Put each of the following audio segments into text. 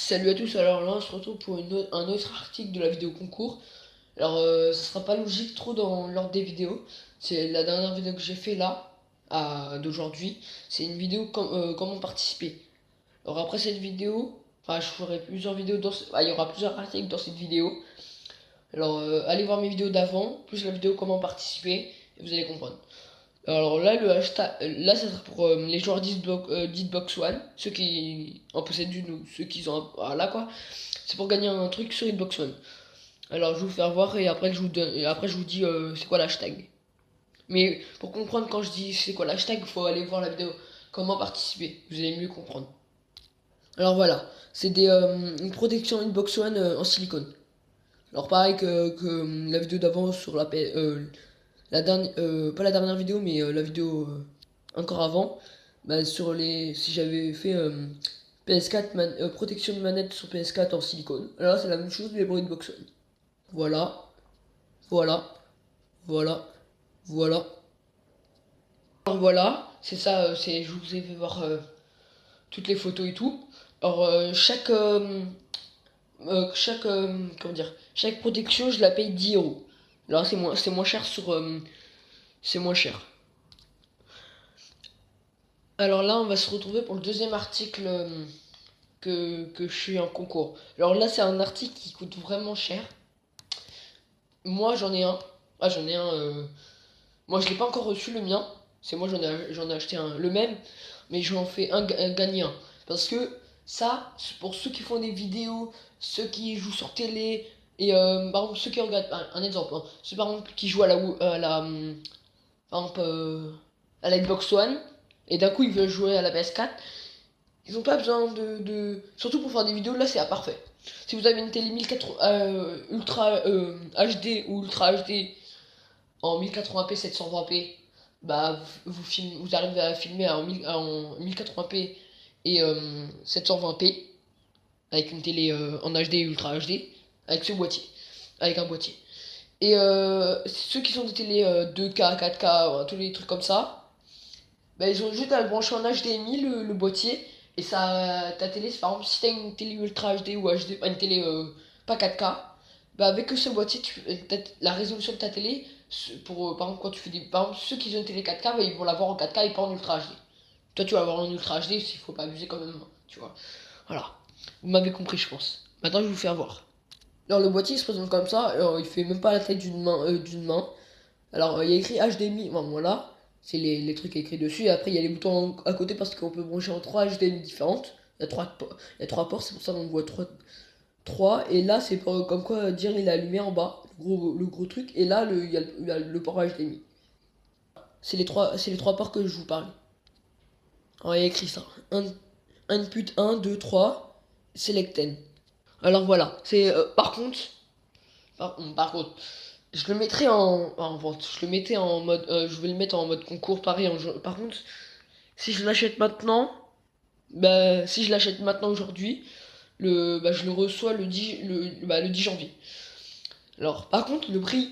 Salut à tous, alors là on se retrouve pour un autre article de la vidéo concours. Alors ça sera pas logique trop dans l'ordre des vidéos. C'est la dernière vidéo que j'ai fait là, d'aujourd'hui. C'est une vidéo comment participer. Alors après cette vidéo, enfin je ferai plusieurs vidéos il y aura plusieurs articles dans cette vidéo. Alors allez voir mes vidéos d'avant, plus la vidéo comment participer, et vous allez comprendre. Alors là, le hashtag, là, ça sera pour les joueurs d'Hitbox One, ceux qui en possèdent une ou ceux qui ont voilà quoi. C'est pour gagner un truc sur Hitbox One. Alors je vais vous faire voir et après je vous donne, et après je vous dis c'est quoi l'hashtag. Mais pour comprendre quand je dis c'est quoi l'hashtag, il faut aller voir la vidéo comment participer. Vous allez mieux comprendre. Alors voilà, c'est une protection Hitbox One en silicone. Alors pareil que la vidéo d'avant sur la dernière, pas la dernière vidéo, mais la vidéo encore avant, bah, si j'avais fait PS4 protection de manette sur PS4 en silicone. Alors c'est la même chose mais pour Xbox One. Voilà, voilà, voilà, voilà. Alors voilà, c'est ça, je vous ai fait voir toutes les photos et tout. Alors comment dire, chaque protection je la paye 10 euros. Là c'est moins cher c'est moins cher. Alors là, on va se retrouver pour le deuxième article que je suis en concours. Alors là, c'est un article qui coûte vraiment cher. Moi, j'en ai un. Ah, j'en ai un. Moi, je l'ai pas encore reçu le mien. C'est moi, j'en ai acheté un, le même. Mais je en fais gagner un. Parce que ça, c'est pour ceux qui font des vidéos, ceux qui jouent sur télé, et par exemple, ceux qui regardent. Un exemple, hein, ceux par exemple qui jouent par exemple, à la Xbox One, et d'un coup ils veulent jouer à la PS4. Ils ont pas besoin Surtout pour faire des vidéos, là c'est parfait. Si vous avez une télé 1080, Ultra HD ou Ultra HD en 1080p 720p, bah vous arrivez à filmer en 1080p et 720p avec une télé en HD Ultra HD avec ce boîtier, avec un boîtier. Et ceux qui sont des télé 2K, 4K, tous les trucs comme ça, bah, ils ont juste à le brancher en HDMI le boîtier. Et ça, ta télé, par exemple, si t'as une télé Ultra HD ou HD, une télé pas 4K, bah avec ce boîtier, la résolution de ta télé, par exemple, quand tu fais par exemple, ceux qui ont une télé 4K, bah, ils vont l'avoir en 4K et pas en Ultra HD. Toi, tu vas avoir en Ultra HD, s'il faut pas abuser quand même, hein, tu vois. Voilà. Vous m'avez compris, je pense. Maintenant, je vais vous faire voir. Alors, le boîtier il se présente comme ça, il fait même pas la taille d'une main. Alors, il y a écrit HDMI, bon, voilà, c'est les trucs écrits dessus. Et après, il y a les boutons à côté parce qu'on peut brancher en 3 HDMI différentes. Il y a trois ports, c'est pour ça qu'on voit trois. Et là, c'est comme quoi dire il est allumé en bas, le gros truc. Et là, il y a le port HDMI. C'est les trois ports que je vous parle. Alors, il y a écrit ça. Input 1, 2, 3, Select N. Alors voilà, c'est par contre, je le mettrai en vente. Je le mettais en mode. Je vais le mettre en mode concours pareil. Par contre, si je l'achète maintenant, bah, si je l'achète maintenant aujourd'hui, je le reçois le 10 janvier. Alors, par contre, le prix,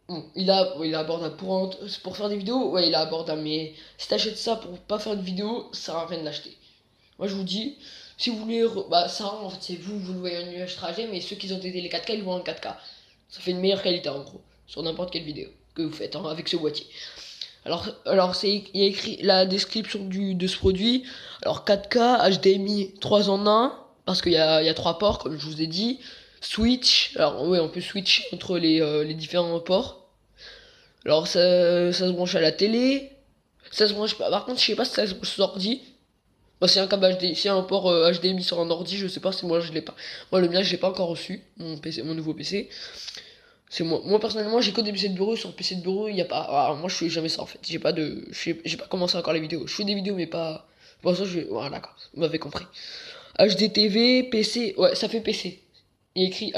bon, il est abordable. Pour faire des vidéos, ouais, il est abordable. Mais si t'achètes ça pour pas faire de vidéo, ça sert à rien de l'acheter. Moi, je vous dis, si vous voulez. Bah, ça, en fait, c'est vous le voyez en nuage trajet, mais ceux qui ont été les 4K, ils voient en 4K. Ça fait une meilleure qualité en gros, sur n'importe quelle vidéo que vous faites hein, avec ce boîtier. Alors il y a écrit la description de ce produit. Alors 4K, HDMI 3 en 1, parce qu'il y a 3 ports, comme je vous ai dit. Switch, alors ouais, on peut switch entre les différents ports. Alors ça se branche à la télé. Ça se branche pas. Par contre, je sais pas si ça se branche sur ordi. Bah, c'est un câble HD, c'est un port HDMI sur un ordi, je sais pas si moi je l'ai pas. Moi le mien je l'ai pas encore reçu, mon nouveau PC. C'est moi personnellement j'ai que des PC de bureau, sur PC de bureau il y a pas. Alors, moi je fais jamais ça en fait. J'ai pas commencé encore les vidéos. Je fais des vidéos mais pas. Bon ça voilà d'accord, vous m'avez compris. HDTV, PC, ouais ça fait PC. Il est écrit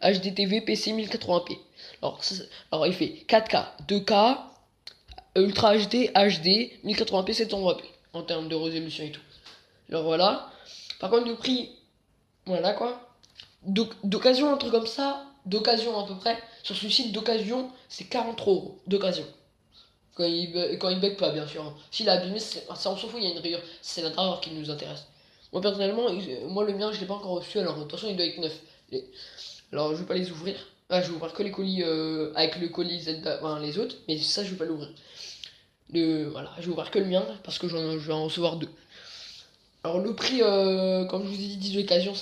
HDTV PC 1080p. Alors il fait 4K, 2K, Ultra HD, HD, 1080p, 720p en termes de résolution et tout. Alors voilà. Par contre le prix, voilà quoi. D'occasion, un truc comme ça, d'occasion à peu près, sur ce site d'occasion, c'est 43 euros d'occasion. Quand il bug pas, bien sûr, hein. S'il a abîmé, ça on s'en fout, il y a une rayure. C'est l'intérieur qui nous intéresse. Moi personnellement, moi le mien je l'ai pas encore reçu, alors de toute façon il doit être neuf. Alors je vais pas les ouvrir. Ah, je vais ouvrir que les colis avec le colis Zelda, enfin les autres, mais ça je vais pas l'ouvrir. Voilà, je vais ouvrir que le mien parce que je vais en recevoir deux. Alors le prix, comme je vous ai dit, 10 d'occasion,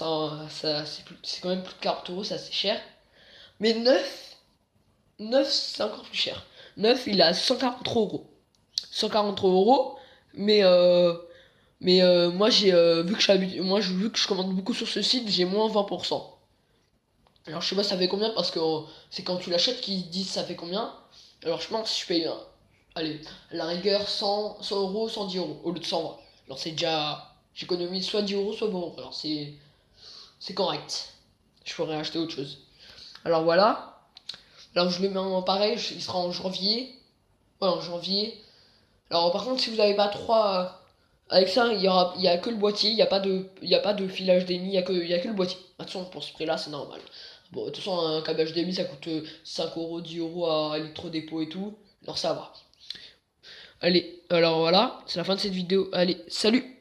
c'est quand même plus de 40 euros, c'est assez cher. Mais neuf c'est encore plus cher. Neuf il est à 143 euros. 143 euros, mais moi vu que vu que je commande beaucoup sur ce site, j'ai moins 20%. Alors je sais pas ça fait combien parce que c'est quand tu l'achètes qu'ils disent ça fait combien. Alors je pense que je paye, allez, à la rigueur 100 euros, 110 euros au lieu de 120. Alors c'est déjà, j'économise soit 10 euros, soit bon. Alors c'est correct. Je pourrais acheter autre chose. Alors voilà. Alors je le mets en pareil, il sera en janvier. Ouais, en janvier. Alors par contre si vous n'avez pas trois avec ça, il y a que le boîtier, il y a pas de filage HDMI, il y a que le boîtier. Attention, pour ce prix-là, c'est normal. Bon, de toute façon, un câble HDMI, ça coûte 5 euros, 10 euros à électrodépôt et tout. Alors ça va. Allez, alors voilà, c'est la fin de cette vidéo. Allez, salut!